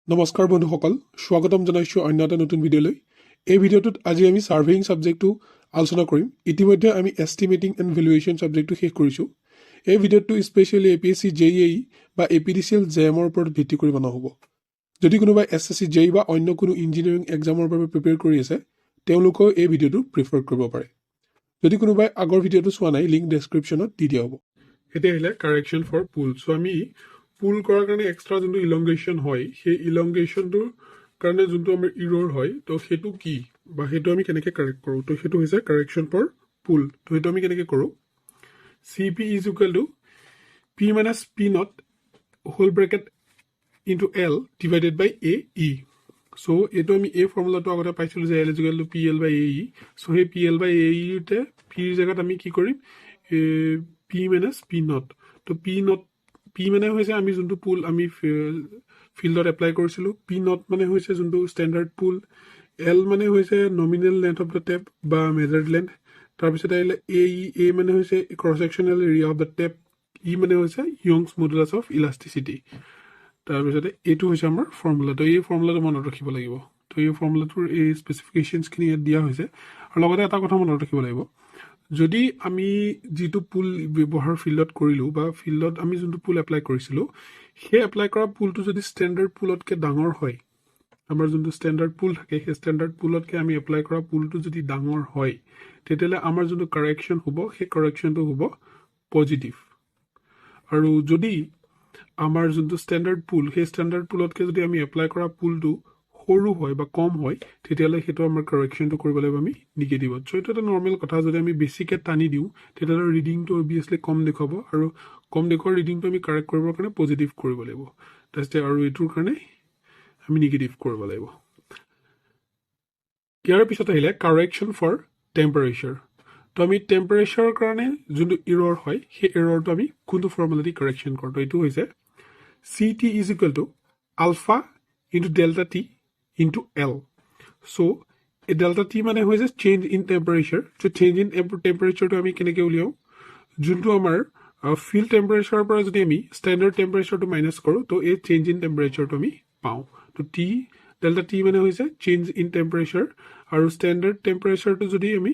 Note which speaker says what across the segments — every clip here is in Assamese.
Speaker 1: নমস্কাৰ বন্ধুসকল স্বাগতম জনাইছো অন্য এটা নতুন ভিডিঅ'লৈ এই ভিডিঅ'টোত আজি আমি সাৰ্ভেইং সাবজেক্টটো আলোচনা কৰিম ইতিমধ্যে আমি এষ্টিমেটিং এণ্ড ভ্যালুৱেশ্যন সাবজেক্টটো শেষ কৰিছো এই ভিডিঅ'টো স্পেশালি APSC JEE বা APDCL JAMৰ ওপৰত ভিত্তি কৰি বনোৱা হ'ব যদি কোনোবা SSC JEE বা অন্য কোনো ইঞ্জিনিয়াৰিং এক্সামৰ বাবে প্ৰিপেয়াৰ কৰি আছে তেওঁলোকেও এই ভিডিঅ'টো প্ৰিফাৰ কৰিব পাৰে যদি কোনোবাই আগৰ ভিডিঅ'টো চোৱা নাই লিংক ডেসক্ৰিপচনত দি দিয়া হ'ব এতিয়া আহিলে কাৰেকশ্যন ফৰ পুল সো আমি পুল কৰাৰ কাৰণে এক্সট্ৰা যোনটো ইলংগেশ্যন হয় সেই ইলংগেশ্যনটোৰ কাৰণে যোনটো আমাৰ ইৰৰ হয় তো সেইটো কি বা সেইটো আমি কেনেকৈ কাৰেক্ট কৰোঁ তো সেইটো হৈছে কাৰেকশ্যন ফৰ পুল তো সেইটো আমি কেনেকৈ কৰোঁ CP is equal two P minus P not whole bracket into L divided by AE so এইটো আমি এই ফৰ্মুলাটো আগতে পাইছিলোঁ যে L is equal to PL by AE so সেই PL by AE তে P ৰ জায়গাত আমি কি কৰিম P minus P not তো P মানে হৈছে আমি যোনটো পুল আমি ফিল্ডত এপ্লাই কৰিছিলো P not মানে হৈছে যোনটো স্ট্যান্ডাৰ্ড পুল L মানে হৈছে nominal length of the tape বা মেজাৰ্ড লেন্থ তাৰপিছত আহিলে A মানে হৈছে cross sectional area of the tape E মানে হৈছে ইয়ংছ মডুলাছ অফ ইলাষ্টিচিটি তাৰপিছত এইটো হৈছে আমাৰ ফৰ্মুলা তো এই ফৰ্মুলাটো মনত ৰাখিব লাগিব তো এই ফৰ্মুলাটোৰ এই স্পেচিফিকেশনছখিনি ইয়াত দিয়া হৈছে আৰু লগতে এটা কথা মনত ৰাখিব লাগিব যদি আমি যেটো পুল ব্যৱহাৰ ফিল্ডত কৰিলো বা ফিল্ডত আমি যোনটো পুল এপ্লাই কৰিছিলো সেই এপ্লাই কৰা পুলটো যদি স্ট্যান্ডাৰ্ড পুলতকে ডাঙৰ হয় আমাৰ যোনটো স্ট্যান্ডাৰ্ড পুল থাকে সেই স্ট্যান্ডাৰ্ড পুলতকে আমি এপ্লাই কৰা পুলটো যদি ডাঙৰ হয় তেতিয়ালে আমাৰ যোনটো কাৰেকশ্যন হ'ব সেই কাৰেকশ্যনটো হ'ব পজিটিভ আৰু যদি আমাৰ যোনটো স্ট্যান্ডাৰ্ড পুল সেই স্ট্যান্ডাৰ্ড পুলতকে যদি আমি এপ্লাই কৰা পুলটো সৰু হয় বা কম হয় তেতিয়ালে হেতু আমাৰ কাৰেকশ্যনটো কৰিব লাগিব আমি নিগেটিভ সো এটা নৰমাল কথা যদি আমি বেছিকে টানি দিও তেতিয়ালে ৰিডিংটো অবিয়াসলি কম দেখাব আৰু কম দেখুৱাৰ ৰিডিংটো আমি কাৰেক্ট কৰিবৰ কাৰণে পজিটিভ কৰিব লাগিব তাতে আৰু এটোৰ কাৰণে আমি নিগেটিভ কৰিব লাগিব ইয়াৰ পিছত আহিলে কাৰেকশ্যন ফৰ টেম্পাৰেচাৰ তো আমি টেম্পাৰেচাৰৰ কাৰণে যোনটো এৰৰ হয় সেই এৰৰটো আমি কোনটো ফৰ্মুলা দি কাৰেকশ্যন কৰটো এটো হৈছে CT is equal to alpha into delta T into L so a delta T মানে হৈছে change in temperature so change in temperature to আমি কেনেকৈ উলিয়াও যোনটো আমাৰ field temperature পৰা যদি আমি standard temperature to minus কৰো তো এই change in temperature to আমি পাও তো T delta T মানে হৈছে change in temperature আৰু standard temperature to যদি আমি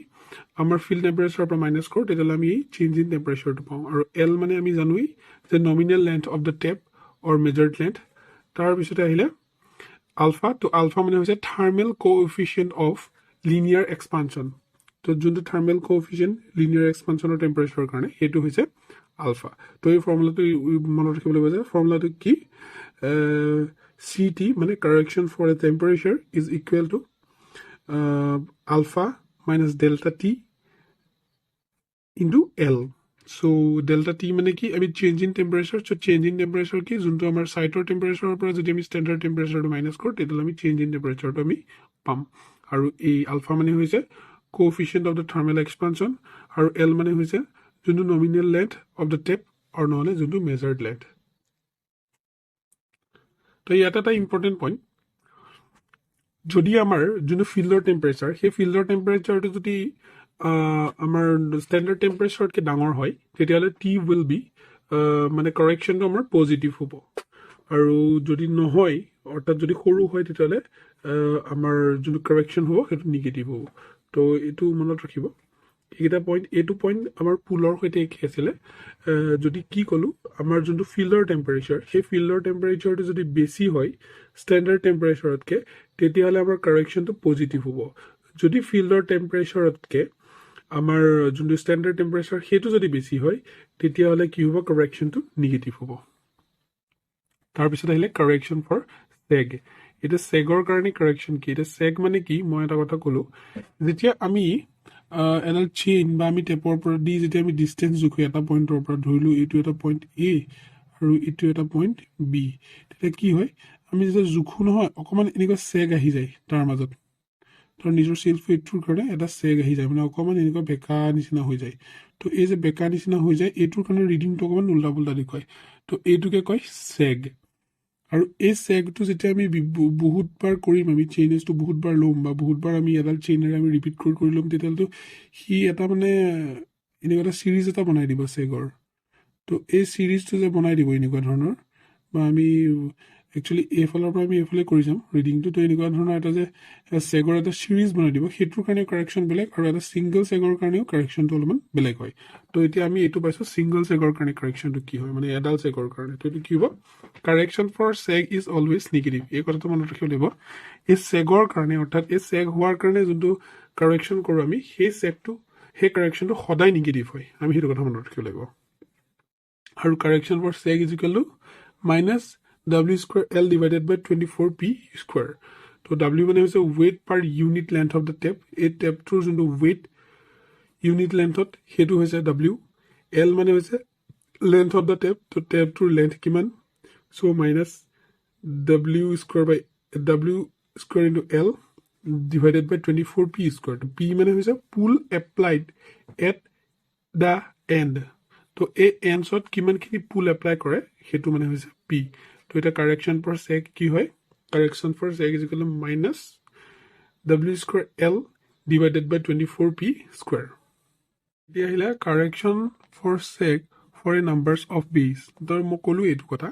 Speaker 1: আমাৰ field temperature পৰা minus কৰো তেতিয়ালে আমি change in temperature to পাও আৰু L মানে আমি জানোই যে nominal length of the tap or measured length তাৰ পিছতে আহিলে alpha to alpha মানে হৈছে thermal coefficient of linear expansion তো যোনটো thermal coefficient linear expansion of temperature কাৰণে এটো হৈছে alpha তো এই ফৰ্মুলাটো মনত ৰাখিব লাগিব যে ফৰ্মুলাটো কি CT মানে correction for a temperature is equal to alpha minus delta T into L so delta T মানে কি আমি change in temperature so change in temperature কি যোনটো আমাৰ সাইটৰ টেম্পাৰেচাৰৰ পৰা যদি আমি স্ট্যান্ডাৰ্ড টেম্পাৰেচাৰটো মাইনাস কৰো তেতিয়ালে আমি change in temperature আমি পাম আৰু এই আলফা মানে হৈছে coefficient of the thermal expansion আৰু L মানে হৈছে যোনটো nominal length of the tap or নহলে যোনটো measured length তো ইয়াত এটা ইম্পৰ্টেন্ট পইণ্ট যদি আমাৰ যোনটো ফিল্ডৰ টেম্পাৰেচাৰ সেই ফিল্ডৰ টেম্পাৰেচাৰটো যদি আমাৰ স্ট্যান্ডাৰ্ড টেম্পাৰেচাৰতকে ডাঙৰ হয় তেতিয়ালে T will be মানে কাৰেকশ্যনটো আমাৰ পজিটিভ হ'ব আৰু যদি নহয় অৰ্থাৎ যদি সৰু হয় তেতিয়ালে আমাৰ যোনটো কাৰেকশ্যন হ'ব সেইটো নিগেটিভ হ'ব তো এটো মনত ৰাখিব এইটা পইণ্ট এটো পইণ্ট আমাৰ পুলৰ হৈতে কি আছিল যদি কি কলো আমাৰ যোনটো ফিল্ডৰ টেম্পাৰেচাৰ সেই ফিল্ডৰ টেম্পাৰেচাৰটো যদি বেছি হয় স্ট্যান্ডাৰ্ড টেম্পাৰেচাৰতকে তেতিয়ালে আমাৰ কাৰেকশ্যনটো পজিটিভ হ'ব যদি ফিল্ডৰ টেম্পাৰেচাৰতকে আমাৰ যোনটো স্ট্যান্ডাৰ্ড টেম্পাৰেচাৰ হেতু যদি বেছি হয় তেতিয়ালে কি হ'ব কাৰেকশ্যনটো নিগেটিভ হ'ব তাৰ পিছত আহিলে কাৰেকশ্যন ফৰ সেগ এটা সেগৰ কাৰণে কাৰেকশ্যন কি এটা সেগ মানে কি মই এটা কথা কলো যেতিয়া আমি এডাল চেইন বা আমি টেপৰ পৰা দি যেতিয়া আমি ডিসটেন্স জুখো এটা পইণ্টৰ পৰা ধৰিলো এইটো এটা পইণ্ট A আৰু এইটো এটা পইণ্ট B তেতিয়া কি হয় আমি যেতিয়া জুখো নহয় অকমান এনেকুৱা সেগ আহি যায় তাৰ মাজত তাৰ নিজৰ সেলফ ওয়েটৰ কাৰণে এটা সেগ আহি যায় মানে অকমান এনেকুৱা বেকা নিচিনা হৈ যায় তো এই যে বেকা নিচিনা হৈ যায় এইটোৰ কাৰণে ৰিডিংটো অকমান উল্টা পুল্টা দেখুৱায় তো এইটোকে কয় সেগ আৰু এই সেগটো যেতিয়া আমি বহুতবাৰ কৰিম আমি চেইনেছটো বহুতবাৰ লম বা বহুতবাৰ আমি এডাল চেইনেৰে আমি ৰিপিট কৰি লম তেতিয়ালটো হি এটা মানে এনেকুৱা এটা সিৰিজ এটা বনাই দিব সেগৰ তো এই সিৰিজটো যে বনাই দিব এনেকুৱা ধৰণৰ বা আমি একচুৱেলি এইফালৰ পৰা আমি এইফালে কৰি যাম ৰিডিংটো তো এনেকুৱা ধৰণৰ এটা যে চেগৰ এটা সিৰিজ বনাই দিব সেইটোৰ কাৰণে কাৰেকশ্যন বেলেগ আৰু এটা সিংগল চেগৰ কাৰণেও কাৰেকশ্যনটো অলপমান বেলেগ হয় তো এতিয়া আমি এইটো পাইছো সিংগল চেগৰ কাৰণে কাৰেকশ্যনটো কি হয় মানে এডাল চেগৰ কাৰণে তো এইটো কি হ'ব correction for sag is always negative এই কথাটো মনত ৰাখিব লাগিব এই চেগৰ কাৰণে অৰ্থাৎ এই চেগ হোৱাৰ কাৰণে যোনটো কাৰেকশ্যন কৰোঁ আমি সেই চেগটো সেই কাৰেকশ্যনটো সদায় নিগেটিভ হয় আমি সেইটো কথা মনত ৰাখিব লাগিব আৰু correction for sag is equal to minus W square L divided by 24P square. So W মানে হৈছে weight per unit length of the tape. এই টেপটোৰ যোনটো weight unit lengthত সেইটো হৈছে W. L মানে হৈছে length of the tape. তো টেপটোৰ length কিমান? So minus W square into L divided by 24P square. তো P মানে হৈছে pull applied at the end. তো এই ends-ত কিমানখিনি pull apply কৰে সেইটো মানে হৈছে P. তো এটা কাৰেকশ্যন ফৰ চেগ কি হয় correction for sag is equal to minus W square L divided by 24P square এতিয়া আহিলে correction for sag for a numbers of bays তো মই ক'লোঁ এইটো কথা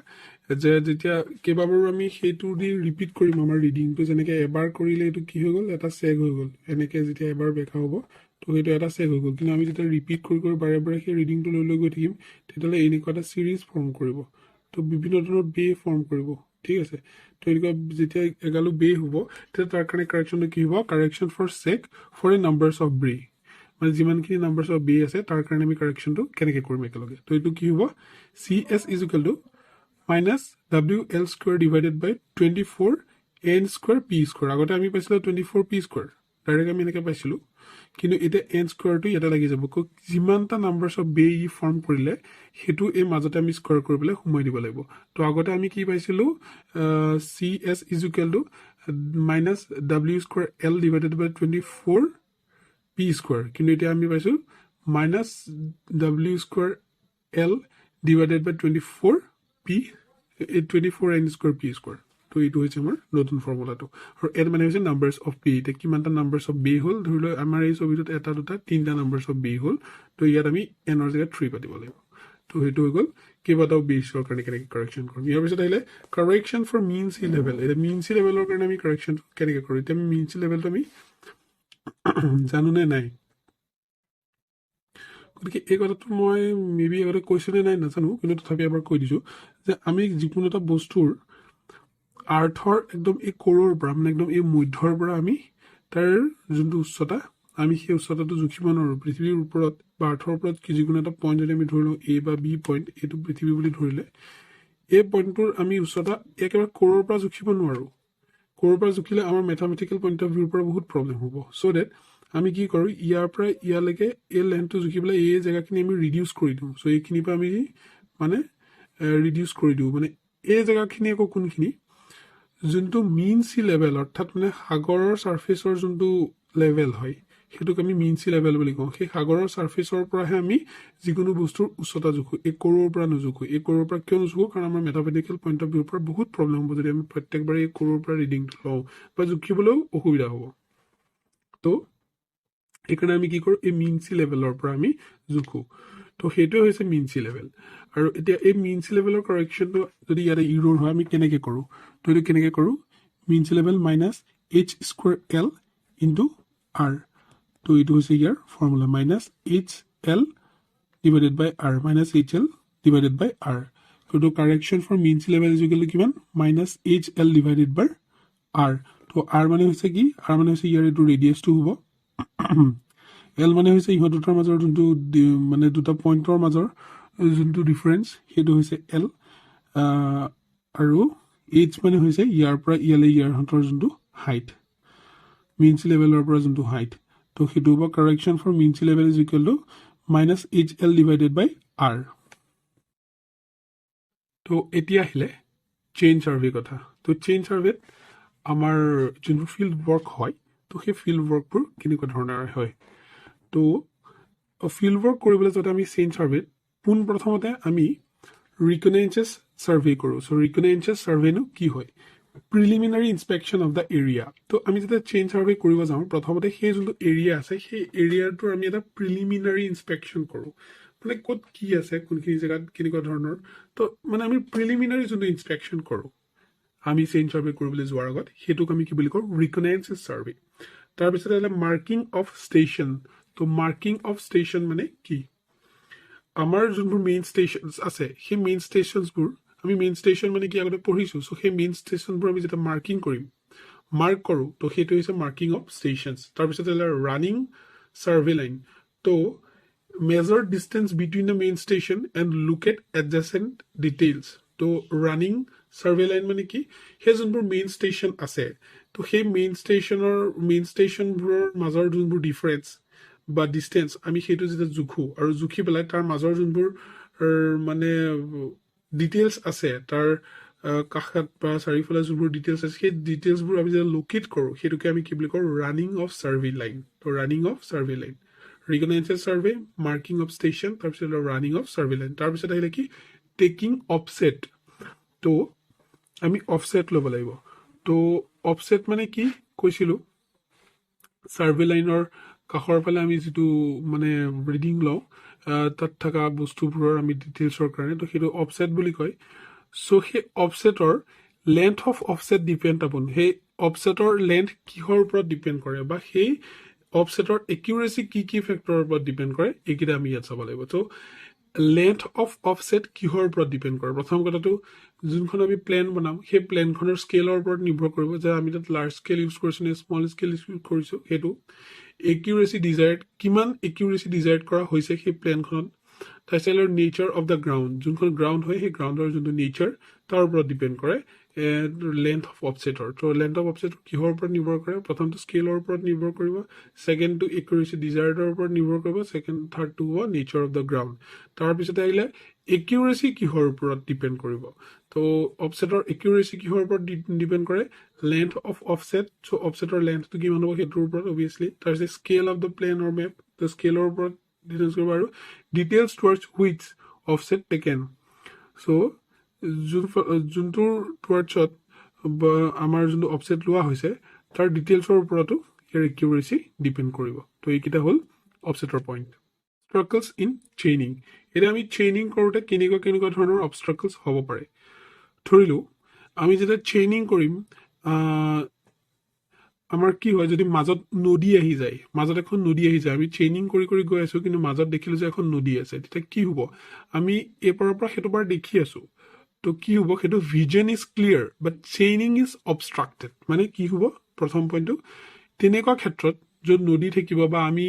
Speaker 1: যে যেতিয়া কেইবাবাৰো আমি সেইটো দি ৰিপিট কৰিম আমাৰ ৰিডিংটো যেনেকৈ এবাৰ কৰিলে এইটো কি হৈ গ'ল এটা চেগ হৈ গ'ল এনেকৈ যেতিয়া এবাৰ ব্যাখ্যা হ'ব তো সেইটো এটা চেগ হৈ গ'ল কিন্তু আমি যেতিয়া ৰিপিট কৰি বাৰে বাৰে সেই ৰিডিংটো লৈ গৈ থাকিম তেতিয়াহ'লে এনেকুৱা এটা ছিৰিজ ফৰ্ম কৰিব তো বিভিন্ন ধৰণৰ বে ফৰ্ম কৰিব ঠিক আছে তো এনেকুৱা যেতিয়া এগালো বে হ'ব তেতিয়া তাৰ কাৰণে কাৰেকশ্যনটো কি হ'ব correction for check for a numbers of bay মানে যিমানখিনি নাম্বাৰ্ছ অফ বে আছে তাৰ কাৰণে আমি কাৰেকশ্যনটো কেনেকৈ কৰিম একেলগে তো এইটো কি হ'ব CS is equal to minus WL square divided by 24N square P square আগতে আমি পাইছিলোঁ 24P স্কুৱেৰ ডাইৰেক্ট আমি এনেকৈ পাইছিলোঁ কিন্তু এতিয়া N স্কুৱেৰটো ইয়াতে লাগি যাব যিমানটা নাম্বাৰ্ছ অফ বে ই ফৰ্ম কৰিলে সেইটো এই মাজতে আমি স্কুৱেৰ কৰি পেলাই সোমাই দিব লাগিব তো আগতে আমি কি পাইছিলোঁ CS is equal to minus W square L divided by 24P square কিন্তু এতিয়া আমি পাইছোঁ minus W square L divided by 24N square P square তো এইটো হৈছে আমাৰ নতুন ফৰ্মুলাটো আৰু এন মানে হৈছে নাম্বাৰ্ছ অফ বে এতিয়া কিমানটা নাম্বাৰ্ছ অফ বে হ'ল ধৰি লওক আমাৰ এই ছবিটোত এটা দুটা তিনিটা নাম্বাৰ্ছ অফ বে হ'ল তো ইয়াত আমি এনৰ জেগাত 3 পাতিব লাগিব তো সেইটো হৈ গ'ল কেইবাটাও বেছৰ কাৰণে কেনেকৈ কাৰেকশ্যন কৰিম ইয়াৰ পিছত আহিলে correction for mean sea level এতিয়া মিন চি লেভেলৰ কাৰণে আমি কাৰেকশ্যনটো কেনেকৈ কৰোঁ এতিয়া আমি মিন চি লেভেলটো আমি জানোনে নাই গতিকে এই কথাটো মই মেবি আগতে কৈছোনে নাই নাজানো কিন্তু তথাপি এবাৰ কৈ দিছোঁ যে আমি যিকোনো এটা বস্তুৰ আৰ্থৰ একদম এই কোৰৰ পৰা মানে একদম এই মধ্যৰ পৰা আমি তাৰ যোনটো উচ্চতা আমি সেই উচ্চতাটো জুখিব নোৱাৰোঁ পৃথিৱীৰ ওপৰত বা আৰ্থৰ ওপৰত যিকোনো এটা পইণ্ট যদি আমি ধৰি লওঁ A বা B পইণ্ট এইটো পৃথিৱী বুলি ধৰিলে এই পইণ্টটোৰ আমি উচ্চতা একেবাৰে কোৰৰ পৰা জুখিব নোৱাৰোঁ কোৰৰ পৰা জুখিলে আমাৰ মেথামেটিকেল পইণ্ট অফ ভিউৰ পৰা বহুত প্ৰব্লেম হ'ব চ' ডেট আমি কি কৰোঁ ইয়াৰ পৰা ইয়ালৈকে এই লেন্থটো জুখি পেলাই এই জেগাখিনি আমি ৰিডিউচ কৰি দিওঁ চ' এইখিনিৰ পৰা আমি মানে ৰিডিউচ কৰি দিওঁ মানে এই জেগাখিনি আকৌ কোনখিনি যোনটো মিন চি লেভেল অৰ্থাৎ মানে সাগৰৰ ছাৰ্ফেচৰ যোনটো লেভেল হয় সেইটোক আমি মিন চি লেভেল বুলি কওঁ সেই সাগৰৰ ছাৰ্ফেচৰ পৰাহে আমি যিকোনো বস্তুৰ উচ্চতা জোখোঁ এই কোৰৰ পৰা নোজোখোঁ এই কোৰৰ পৰা কিয় নোজোখোঁ কাৰণ আমাৰ মেথামেটিকেল পইণ্ট অফ ভিউৰ পৰা বহুত প্ৰব্লেম হ'ব যদি আমি প্ৰত্যেকবাৰে এই কোৰৰ পৰা ৰিডিংটো লওঁ বা জুখিবলৈও অসুবিধা হ'ব তো এইকাৰণে আমি কি কৰোঁ এই মিন চি লেভেলৰ পৰা আমি জোখোঁ তো সেইটোৱে হৈছে মিন চি লেভেল আৰু এতিয়া এই মিন চি লেভেলৰ কাৰেকশ্যনটো যদি ইয়াতে ইৰ'ৰ হয় আমি কেনেকৈ কৰোঁ তো এইটো কেনেকৈ কৰোঁ mean sea level minus H square L into R তো এইটো হৈছে ইয়াৰ formula minus HL divided by R minus HL divided by R তো correction for mean sea level is equal to কিমান minus HL divided by R তো R মানে হৈছে কি R মানে হৈছে ইয়াৰ এইটো ৰেডিয়াছটো হ'ব L মানে হৈছে ইহঁত দুটাৰ মাজৰ যোনটো মানে দুটা পইণ্টৰ মাজৰ যোনটো ডিফাৰেঞ্চ সেইটো হৈছে L আৰু H মানে হৈছে ইয়াৰ পৰা ইয়ালৈ ইয়াৰহঁতৰ যোনটো হাইট মিন চি লেভেলৰ পৰা যোনটো হাইট তো সেইটো হ'ব correction for mean sea level is equal to minus HL divided by R তো এতিয়া আহিলে চেইন ছাৰ্ভে কথা তো চেইন ছাৰ্ভেত আমাৰ যোনবোৰ ফিল্ড ৱৰ্ক হয় তো সেই ফিল্ড ৱৰ্কবোৰ কেনেকুৱা ধৰণৰ হয় তো ফিল্ড ৱৰ্ক কৰিবলৈ যাতে আমি চেইন ছাৰ্ভেত পোনপ্ৰথমতে আমি ৰিকনেঞ্চেছ ছাৰ্ভে কৰোঁ চ' ৰিকনেঞ্চেছ ছাৰ্ভেনো কি হয় preliminary inspection of the area তো আমি যেতিয়া চেইন ছাৰ্ভে কৰিব যাওঁ প্ৰথমতে সেই যোনটো এৰিয়া আছে সেই এৰিয়াটোৰ আমি এটা প্ৰিলিমিনাৰী ইনস্পেকশ্যন কৰোঁ মানে ক'ত কি আছে কোনখিনি জেগাত কেনেকুৱা ধৰণৰ তো মানে আমি প্ৰিলিমিনাৰী যোনটো ইনস্পেকশ্যন কৰোঁ আমি চেইন সাৰ্ভে কৰিবলৈ যোৱাৰ আগত হেতুক আমি কি বুলি কওঁ ৰিকনেসাইন্স সাৰ্ভে তাৰ পিছত আছে মাৰ্কিং অফ ষ্টেচন তো মাৰ্কিং অফ ষ্টেচন মানে কি আমাৰ যোনবোৰ মেইন ষ্টেচনছ আছে সেই মেইন ষ্টেচনছবোৰ আমি মেইন ষ্টেচন মানে কি আগতে পঢ়িছো সো সেই মেইন ষ্টেচনবোৰ আমি যেটা মাৰ্কিং কৰিম মাৰ্ক কৰো তো সেইটো হৈছে মাৰ্কিং অফ ষ্টেচনছ তাৰ পিছত আছে ৰানিং সাৰ্ভে লাইন তো measure distance between the main station and look at adjacent details to running survey line mane ki he junbur main station ase to he main station bur major junbur difference ba distance ami hetu jeta jukhu aru jukhi belai tar major junbur mane details ase tar kakhat ba sarifala junbur details ase he details bur ami jeta locate koru hetu ke ami ki boli koru running of survey line to running of survey line Reconnaissance survey, marking of station, তাৰপিছত running of survey line. তাৰপিছত আহিলে কি taking offset. তো আমি offset ল'ব লাগিব. তো offset মানে কি কৈছিলো survey lineৰ কাষৰ ফালে আমি যেটো মানে reading লওঁ তাত থকা বস্তুবোৰৰ আমি ডিটেইলছৰ কাৰণে তো সেইটো offset বুলি কয়. সো সেই offsetৰ length of offset depend upon সেই offsetৰ length কিহৰ ওপৰত ডিপেন্ড কৰে বা সেই offsetor accuracy কি factor উপৰত ডিপেন্ড কৰে একিটা আমি ইয়াত চাব লাগিব তো length of offset কিহৰ উপৰত ডিপেন্ড কৰে প্ৰথম কথাটো যোনখন আমি প্লেন বনাম সেই প্লেনখনৰ স্কেলৰ উপৰত নিৰ্ভৰ কৰিব যে আমি তাত লাৰ্জ স্কেল ইউজ কৰিছো নে স্মল স্কেল ইউজ কৰিছো হেতু accuracy desired কিমান accuracy desired কৰা হৈছে সেই প্লেনখনত তাৰছলৰ নেচাৰ অফ দা গ্ৰাউণ্ড যোনখন গ্ৰাউণ্ড হয় সেই গ্ৰাউণ্ডৰ যোনটো নেচাৰ তাৰ ওপৰত ডিপেন্ড কৰে length of offsetor তো length of offsetor কিহৰ ওপৰত নিৰ্ভৰ কৰে প্ৰথমটো স্কেলৰ ওপৰত নিৰ্ভৰ কৰিব সেকেন্ড টু accuracy desired ওপৰত নিৰ্ভৰ কৰিব second third to nature of the ground তাৰ পিছতে আহিলে accuracy কিহৰ ওপৰত ডিপেন্ড কৰিব তো offsetor accuracy কিহৰ ওপৰত ডিপেন্ড কৰে length of offset so offsetor length to কিমান হ'ব হেতুৰ ওপৰত obviously তাৰ পিছতে scale of the plane or map the scale ওপৰত ডিটেইলছ কৰিব আৰু details towards which offset taken so যোনটোৰ টুৱাৰ্ডছত আমাৰ যোনটো অফছেট লোৱা হৈছে তাৰ ডিটেইলছৰ ওপৰতো ইয়াৰ একিউৰেচি ডিপেন্ড কৰিব তো এইকেইটা হ'ল অফছেটৰ পইণ্ট অবষ্ট্ৰাকলছ ইন চেইনিং এতিয়া আমি চেইনিং কৰোঁতে কেনেকুৱা ধৰণৰ অবষ্ট্ৰাকলছ হ'ব পাৰে ধৰিলো আমি যেতিয়া চেইনিং কৰিম আমাৰ কি হয় যদি মাজত নদী আহি যায় মাজত এখন নদী আহি যায় আমি চেইনিং কৰি গৈ আছো কিন্তু মাজত দেখিলো যে এখন নদী আছে তেতিয়া কি হ'ব আমি এপাৰৰ পৰা হেতুবাৰ দেখি আছো তো কি হ'ব হেতু vision is clear but chaining is obstructed মানে কি হ'ব প্ৰথম পইণ্টটো তেনেকুৱা ক্ষেত্ৰত য'ত নদী থাকিব বা আমি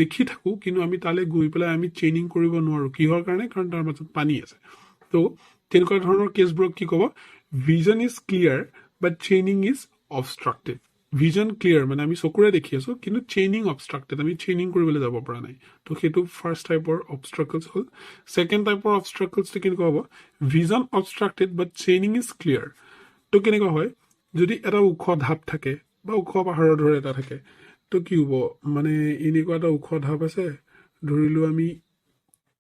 Speaker 1: দেখি থাকো কিন্তু আমি তালে গৈ পেলাই আমি চেইনিং কৰিব নোৱাৰো কিহৰ কাৰণে কাৰণ তাৰ মাজত পানী আছে তো তেনেকুৱা ধৰণৰ কেছবোৰক কি ক'ব vision is clear but chaining is obstructed vision clear মানে আমি চকুৰে দেখি আছো কিন্তু চেইনিং অবষ্ট্ৰাক্টেড আমি চেইনিং কৰিবলৈ যাব পৰা নাই তো সেইটো ফাৰ্ষ্ট টাইপৰ অবষ্ট্ৰাকলছ হ'ল সেকেন্ড টাইপৰ অবষ্ট্ৰাকলছটো কেনেকুৱা হ'ব vision obstructed but chaining is clear তো কেনেকুৱা হয় যদি এটা ওখ ধাপ থাকে বা ওখ পাহাৰৰ দৰে এটা থাকে তো কি হ'ব মানে এনেকুৱা এটা ওখ ধাপ আছে ধৰিলো আমি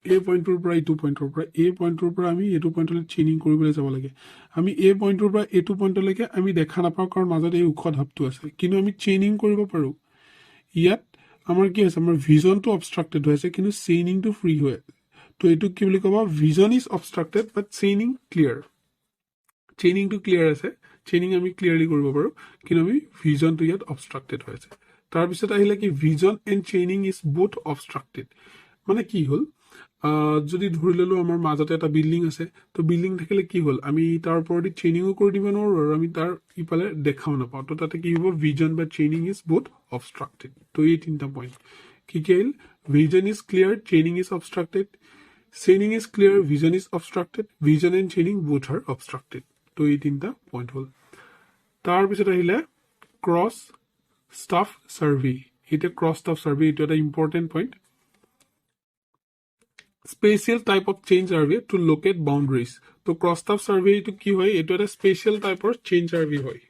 Speaker 1: এই পইণ্টৰ পৰা এইটো পইণ্টৰ পৰা এই পইণ্টৰ পৰা আমি এইটো পইণ্টলৈ চেইনিং কৰিবলৈ যাব লাগে আমি এই পইণ্টৰ পৰা এইটো পইণ্টলৈকে আমি দেখা নাপাওঁ কাৰণ মাজত এই ওখ ধাপটো আছে কিন্তু আমি চেইনিং কৰিব পাৰো ইয়াত আমাৰ কি আছে আমাৰ ভিজনটো অবষ্ট্ৰাক্টেড হৈ আছে কিন্তু চেইনিংটো ফ্ৰী হৈ আছে তো এইটো কি বুলি ক'ব vision is obstructed but chaining clear চেইনিংটো ক্লিয়াৰ আছে চেইনিং আমি ক্লিয়াৰলি কৰিব পাৰো কিন্তু আমি ভিজনটো ইয়াত অবষ্ট্ৰাক্টেড হৈ আছে তাৰপিছত আহিলে কি vision and chaining is both obstructed মানে কি হ'ল যদি ধৰি ললো আমাৰ মাজতে এটা বিল্ডিং আছে তো বিল্ডিং থাকিলে কি হ'ল আমি তাৰ ওপৰতে চেইনিংও কৰি দিব নোৱাৰো আৰু আমি তাৰ ইফালে দেখাও নাপাওঁ তো তাতে কি হ'ব ভিজন বা চেইনিং ইজ বোথ অবষ্ট্ৰাক্টেড তো এই তিনিটা পইণ্ট কি হ'ল vision is clear chaining is obstructed chaining is clear vision is obstructed vision and chaining both are obstructed তো এই তিনিটা পইণ্ট হ'ল তাৰপিছত আহিলে ক্ৰছ ষ্টাফ সাৰ্ভে এতিয়া ক্ৰছ ষ্টাফ সাৰ্ভে এইটো এটা important point Special type of change survey to locate boundaries. So cross staff survey to ki hoy eto eta special type of change survey hoy.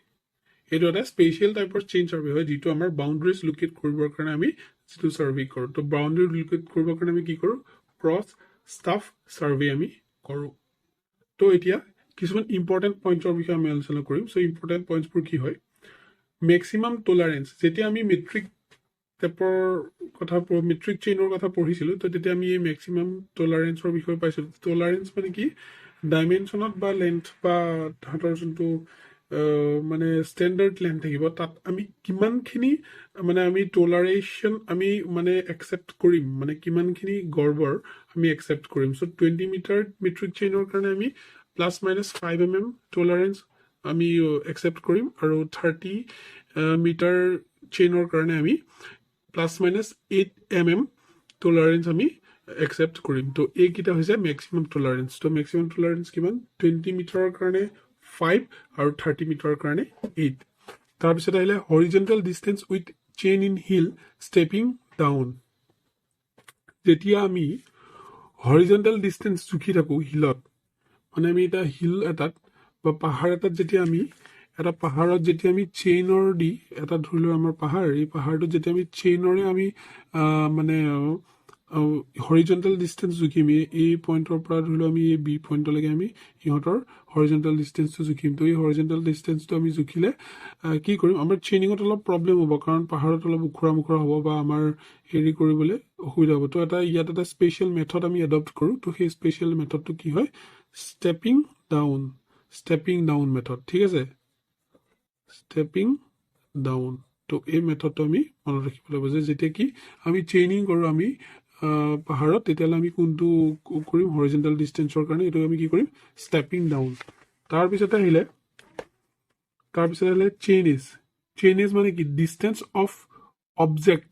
Speaker 1: Eto eta special type of change survey hoy jitu amar boundaries locate koribor karone ami jitu survey koru. To boundary locate koribor karone ami ki koru cross staff survey ami koru. To etia kisuman important points or bishoy ami alochona korim. So important points pur ki hoy maximum tolerance jetia ami metric টেপৰ কথা মেট্ৰিক চেইনৰ কথা পঢ়িছিলো তো তেতিয়া আমি এই ম্যাক্সিমাম টলাৰেন্সৰ বিষয়ে পাইছিলো টলাৰেন্স মানে কি ডাইমেনশ্যনত বা লেন্থ বা তাহাঁতৰ যোনটো মানে ষ্টেণ্ডাৰ্ড লেন্থ থাকিব তাত আমি কিমানখিনি মানে আমি টলাৰেশ্যন আমি মানে একচেপ্ট কৰিম মানে কিমানখিনি গৰ্বৰ আমি একচেপ্ট কৰিম চ' 20 মিটাৰ মেট্ৰিক চেইনৰ কাৰণে আমি +- 5 mm টলাৰেঞ্চ আমি একচেপ্ট কৰিম আৰু 30 মিটাৰ চেইনৰ কাৰণে আমি +- 8 mm টলাৰেঞ্চ আমি একচেপ্ট কৰিম তো এইকেইটা হৈছে মেক্সিমাম টলাৰেঞ্চ তো মেক্সিমাম টলাৰেঞ্চ কিমান 20 মিটাৰৰ কাৰণে 5 আৰু 30 মিটাৰৰ কাৰণে 8 তাৰপিছত আহিলে horizontal distance with chain in hill stepping down যেতিয়া আমি হৰিজেণ্টেল ডিষ্টেঞ্চ জুখি থাকোঁ হিলত মানে আমি এটা হিল এটাত বা পাহাৰ এটাত যেতিয়া আমি এটা পাহাৰত যেতিয়া আমি চেইনৰ দি এটা ধৰি লওঁ আমাৰ পাহাৰ এই পাহাৰটোত যেতিয়া আমি চেইনৰে আমি মানে হৰিজেণ্টেল ডিষ্টেঞ্চ জুখিম এই পইণ্টৰ পৰা ধৰি লওঁ আমি এই বি পইণ্টলৈকে আমি সিহঁতৰ হৰিজেণ্টেল ডিষ্টেঞ্চটো জুখিম তো এই হৰিজেণ্টেল ডিষ্টেঞ্চটো আমি জুখিলে কি কৰিম আমাৰ চেইনিঙত অলপ প্ৰব্লেম হ'ব কাৰণ পাহাৰত অলপ ওখৰা মুখৰা হ'ব বা আমাৰ হেৰি কৰিবলৈ অসুবিধা হ'ব তো ইয়াত এটা স্পেচিয়েল মেথড আমি এডপ্ট কৰোঁ তো সেই স্পেচিয়েল মেথডটো কি হয় ষ্টেপিং ডাউন মেথড ঠিক আছে ষ্টেপিং ডাউন তো এই মেথডটো আমি মনত ৰাখিব লাগিব যে যেতিয়া কি আমি চেইনিং কৰোঁ আমি পাহাৰত তেতিয়াহ'লে আমি কোনটো কৰিম হৰিজেণ্টেল ডিষ্টেঞ্চৰ কাৰণে এইটো আমি কি কৰিম ষ্টেপিং ডাউন তাৰপিছতে আহিলে চেইন ইজ মানে কি distance of object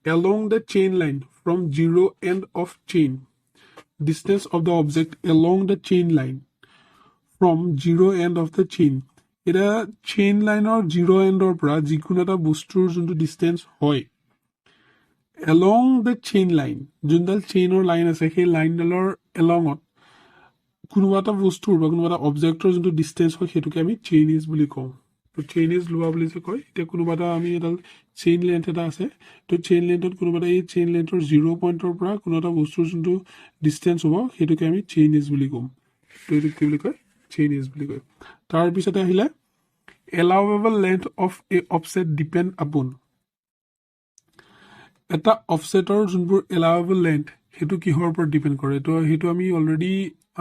Speaker 1: along the chain line from zero end of chain distance of the object along the chain line from zero end of the chain এটা চেইন লাইনৰ জিৰ' এণ্ডৰ পৰা যিকোনো এটা বস্তুৰ যোনটো ডিষ্টেঞ্চ হয় along the chain line যোনডাল চেইনৰ লাইন আছে সেই লাইনডালৰ এলঙত কোনোবা এটা বস্তুৰ বা কোনোবা এটা অবজেক্টৰ যোনটো ডিষ্টেঞ্চ হয় সেইটোকে আমি চেইন ইজ বুলি কওঁ তো চেইন ইজ লোৱা বুলি যে কয় এতিয়া কোনোবা এটা আমি এডাল চেইন লেন্থ এটা আছে তো চেইন লেন্থত কোনোবা এটা এই চেইন লেন্থৰ 0 পইণ্টৰ পৰা কোনো এটা বস্তুৰ যোনটো ডিষ্টেঞ্চ হ'ব সেইটোকে আমি চেইন ইজ বুলি ক'ম তো এইটো কি বুলি কয় চেইন ইজ বুলি কয় তাৰপিছতে আহিলে allowable length of a offset depend upon এটা অফছেটৰ যোনবোৰ এলাউৱেবল লেন্থ সেইটো কিহৰ ওপৰত ডিপেণ্ড কৰে তো সেইটো আমি অলৰেডি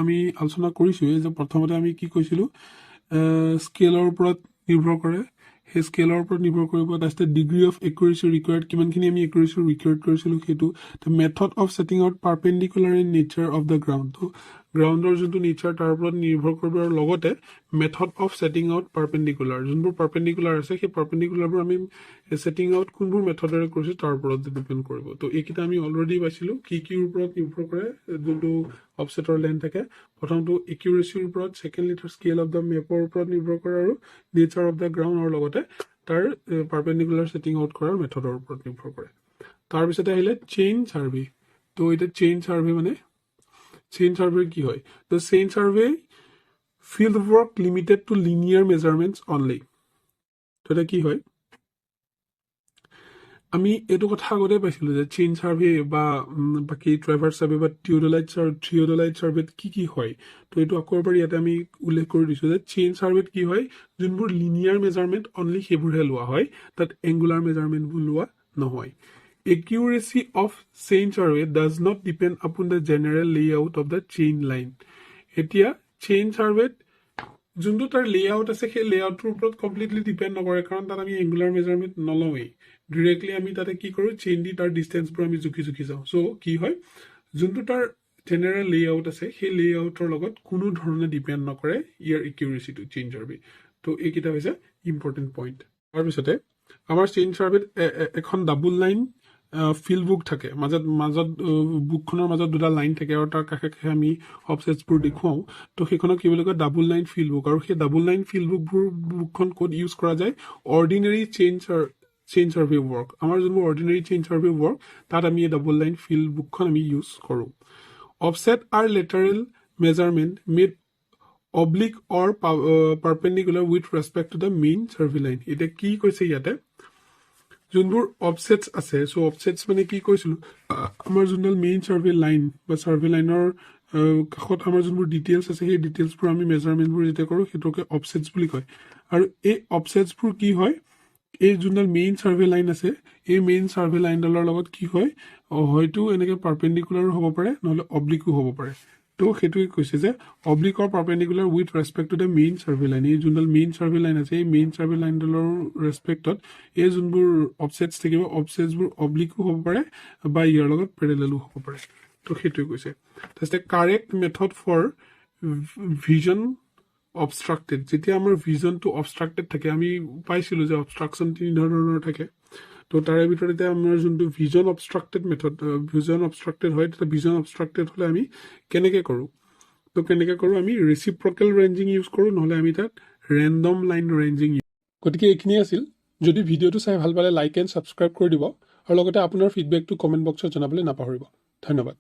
Speaker 1: আমি আলোচনা কৰিছোঁৱেই যে প্ৰথমতে আমি কি কৈছিলোঁ স্কেলৰ ওপৰত নিৰ্ভৰ কৰে সেই স্কেলৰ ওপৰত নিৰ্ভৰ কৰিব তাৰপিছতে ডিগ্ৰী অফ একুৰেচি ৰিকুৱাৰ্ড কিমানখিনি আমি একুৰেচি ৰিকুৱাৰ্ড কৰিছিলোঁ সেইটো method of setting out perpendicular in nature of the ground তো গ্ৰাউণ্ডৰ যোনটো নেচাৰ তাৰ ওপৰত নিৰ্ভৰ কৰিব আৰু লগতে method of setting out perpendicular যোনবোৰ পাৰ্পেণ্ডিকুলাৰ আছে সেই পাৰ্পেণ্ডিকুলাৰবোৰ আমি ছেটিং আউট কোনবোৰ মেথডেৰে কৰিছোঁ তাৰ ওপৰত ডিপেণ্ড কৰিব তো এইকেইটা আমি অলৰেডি পাইছিলোঁ কি ওপৰত নিৰ্ভৰ কৰে যোনটো অফছেটৰ লেন্থ থাকে প্ৰথমটো একিউৰেচিৰ ওপৰত ছেকেণ্ডলি স্কেল অফ দ্য মেপৰ ওপৰত নিৰ্ভৰ কৰে আৰু নেচাৰ অফ দ্য গ্ৰাউণ্ড আৰু লগতে তাৰ পাৰ্পেণ্ডিকুলাৰ ছেটিং আউট কৰাৰ মেথডৰ ওপৰত নিৰ্ভৰ কৰে তাৰপিছতে আহিলে চেইন চাৰ্ভে তো এতিয়া চেইন চাৰ্ভে কি হয় the chain survey field work limited to linear measurements only তো এটা কি হয় আমি এইটো কথা আগতে পাইছিলোঁ যে চেইন চাৰ্ভে বা বাকী ট্ৰেভাৰ্ছ চাৰ্ভে বা থিঅডলাইট চাৰ্ভেত কি হয় তো এইটো আকৌ এবাৰ ইয়াতে আমি উল্লেখ কৰি দিছোঁ যে চেইন চাৰ্ভেত কি হয় যোনবোৰ লিনিয়াৰ মেজাৰমেণ্ট অনলি সেইবোৰহে লোৱা হয় তাত এংগুলাৰ মেজাৰমেণ্টবোৰ লোৱা নহয় accuracy of chain survey does not depend upon the general layout of the chain line এতিয়া চেইন চাৰ্ভেত যোনটো তাৰ লেআউট আছে সেই লেআউটটোৰ ওপৰত কমপ্লিটলি ডিপেণ্ড নকৰে কাৰণ তাত আমি এংগুলাৰ মেজাৰমেণ্ট নলওঁৱেই ডিৰেক্টলি আমি তাতে কি কৰোঁ চেইন দি তাৰ ডিষ্টেঞ্চবোৰ আমি জুখি যাওঁ চ' কি হয় যোনটো তাৰ জেনেৰেল লেআউট আছে সেই লেআউটৰ লগত কোনো ধৰণে ডিপেণ্ড নকৰে ইয়াৰ একিউৰেচিটো চেইন চাৰ্ভে তো এইকেইটা হৈছে ইম্পৰ্টেণ্ট পইণ্ট তাৰপিছতে আমাৰ চেইন চাৰ্ভেত এখন ডাবল লাইন ফিল্ড বুক থাকে মাজত বুকখনৰ মাজত দুটা লাইন থাকে আৰু তাৰ কাষে কাষে আমি অফছেটছবোৰ দেখুৱাওঁ তো সেইখনক কি বুলি কয় ডাবল লাইন ফিল্ড বুক আৰু সেই ডাবল লাইন ফিল্ড বুকখন ক'ত ইউজ কৰা যায় অৰ্ডিনেৰী চেইন চাৰ্ভে ৱৰ্ক আমাৰ যোনবোৰ অৰ্ডিনেৰী চেইন চাৰ্ভে ৱৰ্ক তাত আমি এই ডাবল লাইন ফিল্ড বুকখন আমি ইউজ কৰোঁ offset are lateral measurement made oblique or perpendicular with respect to the main survey line এতিয়া কি কৈছে ইয়াতে যোনবোৰ অফছেটছ আছে চ' অফছেটছ মানে কি কৈছিলোঁ আমাৰ যোনডাল মেইন চাৰ্ভে লাইন বা চাৰ্ভে লাইনৰ কাষত আমাৰ যোনবোৰ ডিটেইলছ আছে সেই ডিটেইলছবোৰ আমি মেজাৰমেণ্টবোৰ যেতিয়া কৰোঁ সেইটোকে অফছেটছ বুলি কয় আৰু এই অফছেটছবোৰ কি হয় এই যোনডাল মেইন চাৰ্ভে লাইন আছে এই মেইন চাৰ্ভে লাইনডালৰ লগত কি হয় হয়তো এনেকৈ পাৰ্পেণ্ডিকুলাৰো হ'ব পাৰে নহ'লে অব্লিকো হ'ব পাৰে তো তো সেইটোৱে কৈছে যে oblique or perpendicular with respect to the main survey line এই যোনডাল মেইন চাৰ্ভে লাইন আছে এই মেইন চাৰ্ভে লাইনডালৰ ৰেচপেক্টত এই যোনবোৰ অফছেটছ থাকিব অফছেটছবোৰ অব্লিকো হ'ব পাৰে বা ইয়াৰ লগত পেৰেলেলো হ'ব পাৰে তো সেইটোৱে কৈছে তাৰপিছতে কাৰেক্ট মেথড ফৰ ভিজন অবষ্ট্ৰাক্টেড যেতিয়া আমাৰ ভিজনটো অবষ্ট্ৰাক্টেড থাকে আমি পাইছিলোঁ যে অবষ্ট্ৰাকশ্যন তিনি ধৰণৰ থাকে তো তাৰে ভিতৰত এতিয়া আমাৰ যোনটো ভিজন অবষ্ট্ৰাক্টেড মেথড ভিজন অবষ্ট্ৰাক্টেড হয় তেতিয়া ভিজন অবষ্ট্ৰাক্টেড হ'লে আমি কেনেকৈ কৰোঁ তো কেনেকৈ কৰোঁ আমি ৰেচিপ্ৰকেল ৰেঞ্জিং ইউজ কৰোঁ নহ'লে আমি তাত ৰেণ্ডম লাইন ৰেঞ্জিং গতিকে এইখিনি আছিল যদি ভিডিঅ'টো চাই ভাল পালে লাইক এণ্ড ছাবস্ক্ৰাইব কৰি দিব আৰু লগতে আপোনাৰ ফিডবেকটো কমেণ্ট বক্সত জনাবলৈ নাপাহৰিব ধন্যবাদ